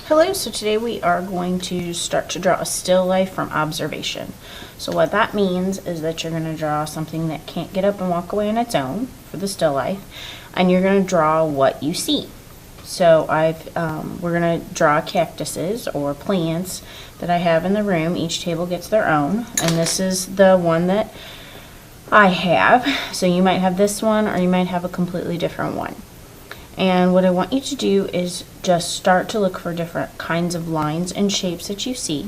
Hello, so today we are going to start to draw a still life from observation. So what that means is that you're going to draw something that can't get up and walk away on its own for the still life, and you're going to draw what you see. So we're going to draw cactuses or plants that I have in the room. Each table gets their own, and this is the one that I have. So you might have this one or you might have a completely different one. And what I want you to do is just start to look for different kinds of lines and shapes that you see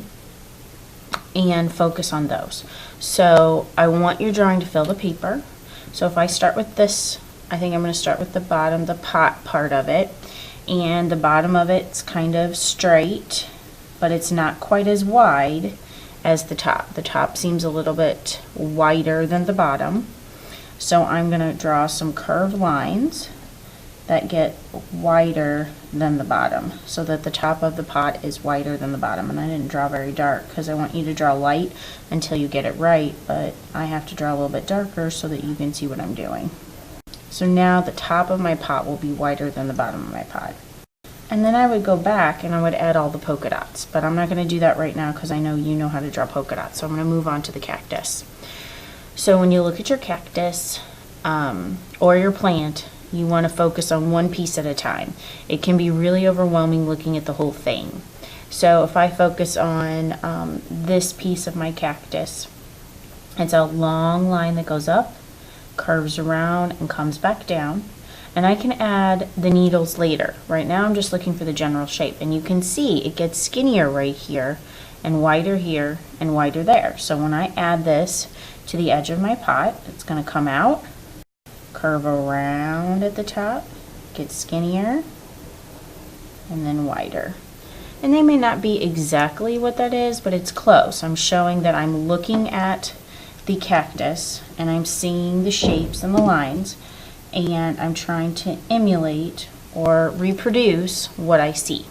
and focus on those. So I want your drawing to fill the paper. So if I start with this, I think I'm going to start with the bottom, the pot part of it. And the bottom of it's kind of straight, but it's not quite as wide as the top. The top seems a little bit wider than the bottom. So I'm going to draw some curved lines that get wider than the bottom, so that the top of the pot is wider than the bottom. And I didn't draw very dark because I want you to draw light until you get it right, but I have to draw a little bit darker so that you can see what I'm doing. So now the top of my pot will be wider than the bottom of my pot. And then I would go back and I would add all the polka dots, but I'm not going to do that right now because I know you know how to draw polka dots. So I'm going to move on to the cactus. So when you look at your cactus or your plant, you want to focus on one piece at a time. It can be really overwhelming looking at the whole thing. So if I focus on this piece of my cactus, it's a long line that goes up, curves around, and comes back down. And I can add the needles later. Right now I'm just looking for the general shape. And you can see it gets skinnier right here, and wider here, and wider there. So when I add this to the edge of my pot, it's going to come out, curve around at the top, get skinnier, and then wider. And they may not be exactly what that is, but it's close. I'm showing that I'm looking at the cactus and I'm seeing the shapes and the lines, and I'm trying to emulate or reproduce what I see.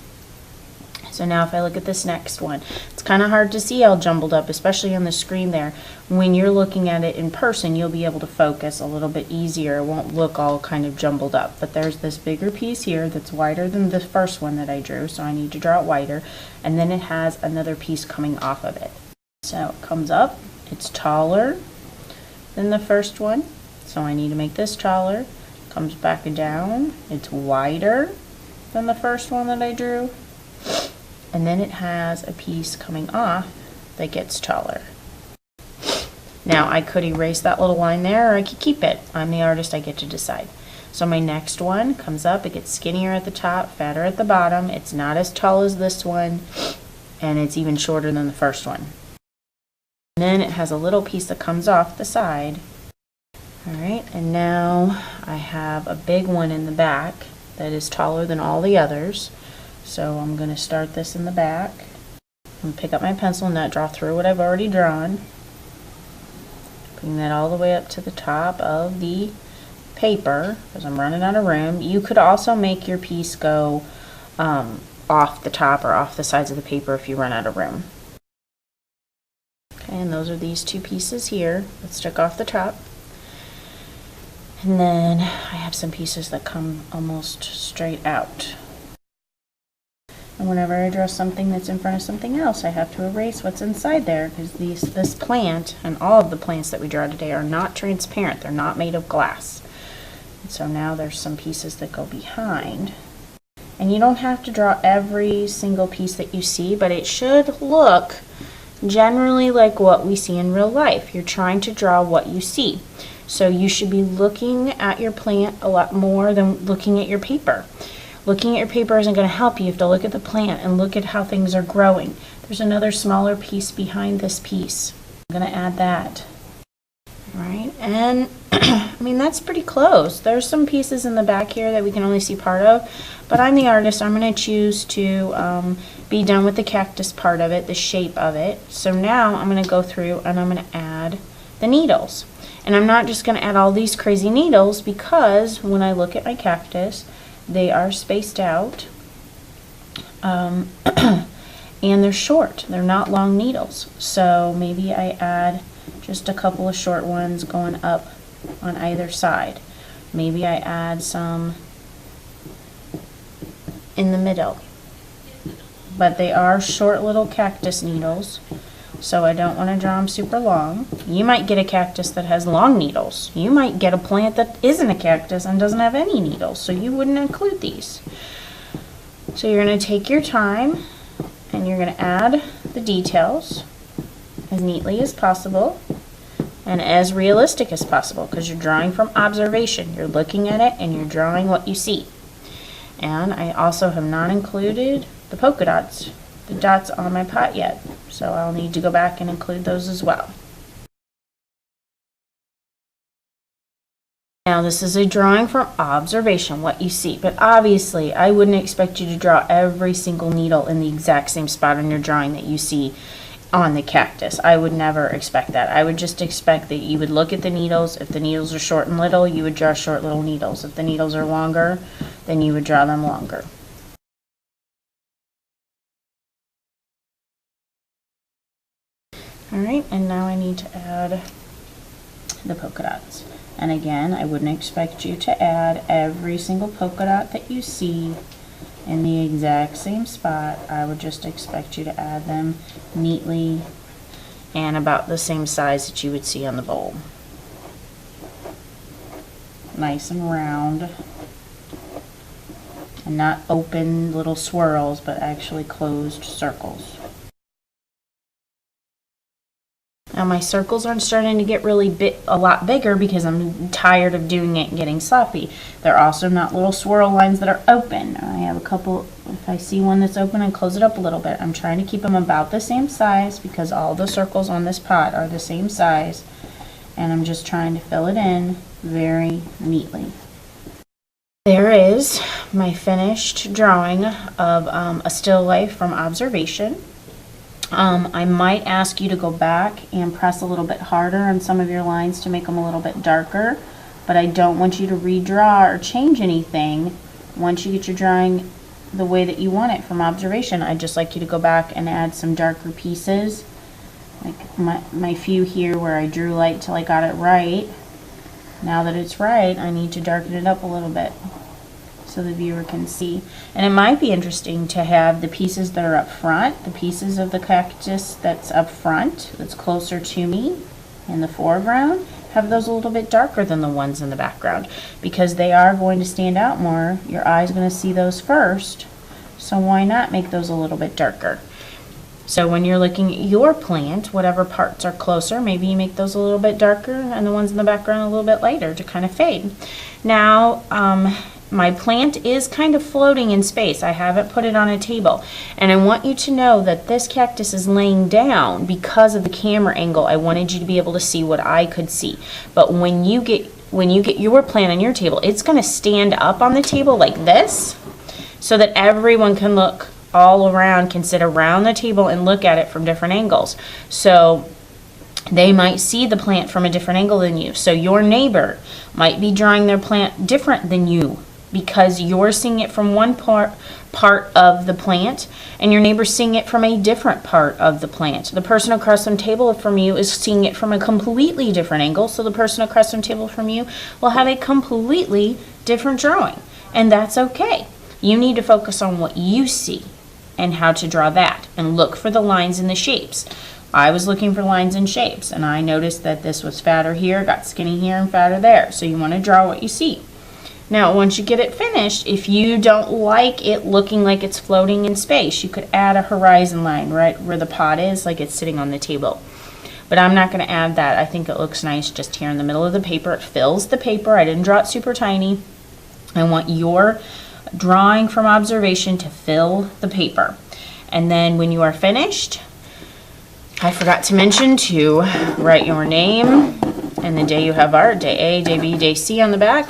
So now if I look at this next one, it's kind of hard to see all jumbled up, especially on the screen there. When you're looking at it in person, you'll be able to focus a little bit easier. It won't look all kind of jumbled up. But there's this bigger piece here that's wider than the first one that I drew, so I need to draw it wider. And then it has another piece coming off of it. So it comes up, it's taller than the first one, so I need to make this taller. Comes back down, it's wider than the first one that I drew. And then it has a piece coming off that gets taller. Now I could erase that little line there, or I could keep it. I'm the artist, I get to decide. So my next one comes up, it gets skinnier at the top, fatter at the bottom. It's not as tall as this one, and it's even shorter than the first one. And then it has a little piece that comes off the side. Alright, and now I have a big one in the back that is taller than all the others. So I'm going to start this in the back and pick up my pencil and not draw through what I've already drawn. Bring that all the way up to the top of the paper because I'm running out of room. You could also make your piece go off the top or off the sides of the paper if you run out of room. Okay, and those are these two pieces here that stick off the top. And then I have some pieces that come almost straight out. And whenever I draw something that's in front of something else, I have to erase what's inside there because this plant and all of the plants that we draw today are not transparent. They're not made of glass. And so now there's some pieces that go behind. And you don't have to draw every single piece that you see, but it should look generally like what we see in real life. You're trying to draw what you see. So you should be looking at your plant a lot more than looking at your paper. Looking at your paper isn't going to help you. You have to look at the plant and look at how things are growing. There's another smaller piece behind this piece. I'm going to add that. All right, and I mean that's pretty close. There's some pieces in the back here that we can only see part of, but I'm the artist. I'm going to choose to be done with the cactus part of it, the shape of it. So now I'm going to go through and I'm going to add the needles. And I'm not just going to add all these crazy needles because when I look at my cactus, they are spaced out and they're short. They're not long needles. So maybe I add just a couple of short ones going up on either side. Maybe I add some in the middle. but they are short little cactus needles, so I don't want to draw them super long. You might get a cactus that has long needles. You might get a plant that isn't a cactus and doesn't have any needles, so you wouldn't include these. So you're going to take your time and you're going to add the details as neatly as possible and as realistic as possible, because you're drawing from observation. You're looking at it and you're drawing what you see. And I also have not included the polka dots, the dots on my pot yet, so I'll need to go back and include those as well. Now this is a drawing from observation, what you see, but obviously I wouldn't expect you to draw every single needle in the exact same spot on your drawing that you see on the cactus. I would never expect that. I would just expect that you would look at the needles. If the needles are short and little, you would draw short little needles. If the needles are longer, then you would draw them longer. Alright, and now I need to add the polka dots. And again, I wouldn't expect you to add every single polka dot that you see in the exact same spot. I would just expect you to add them neatly and about the same size that you would see on the bowl. Nice and round, and not open little swirls, but actually closed circles. Now my circles are starting to get really a lot bigger because I'm tired of doing it and getting sloppy. They're also not little swirl lines that are open. I have a couple, if I see one that's open, I close it up a little bit. I'm trying to keep them about the same size because all the circles on this pot are the same size, and I'm just trying to fill it in very neatly. There is my finished drawing of a still life from observation. I might ask you to go back and press a little bit harder on some of your lines to make them a little bit darker, but I don't want you to redraw or change anything once you get your drawing the way that you want it from observation. I'd just like you to go back and add some darker pieces, like my few here where I drew light till I got it right. Now that it's right, I need to darken it up a little bit so the viewer can see. And it might be interesting to have the pieces that are up front, the pieces of the cactus that's up front, that's closer to me in the foreground, have those a little bit darker than the ones in the background, because they are going to stand out more. Your eye's going to see those first, so why not make those a little bit darker? So when you're looking at your plant, whatever parts are closer, maybe you make those a little bit darker and the ones in the background a little bit lighter to kind of fade. Now, my plant is kind of floating in space. I haven't put it on a table. And I want you to know that this cactus is laying down because of the camera angle. I wanted you to be able to see what I could see. But when you get your plant on your table, it's going to stand up on the table like this so that everyone can look all around, can sit around the table and look at it from different angles. So they might see the plant from a different angle than you. So your neighbor might be drawing their plant different than you, because you're seeing it from one part of the plant and your neighbor's seeing it from a different part of the plant. The person across the table from you is seeing it from a completely different angle, so the person across the table from you will have a completely different drawing, and that's okay. You need to focus on what you see and how to draw that, and look for the lines and the shapes. I was looking for lines and shapes, and I noticed that this was fatter here, got skinny here, and fatter there, so you want to draw what you see. Now, once you get it finished, if you don't like it looking like it's floating in space, you could add a horizon line right where the pot is, like it's sitting on the table. But I'm not going to add that. I think it looks nice just here in the middle of the paper. It fills the paper. I didn't draw it super tiny. I want your drawing from observation to fill the paper. And then when you are finished, I forgot to mention to write your name and the day you have art, day A, day B, day C on the back.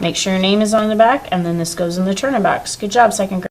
Make sure your name is on the back, and then this goes in the turn-in box. Good job, second grade.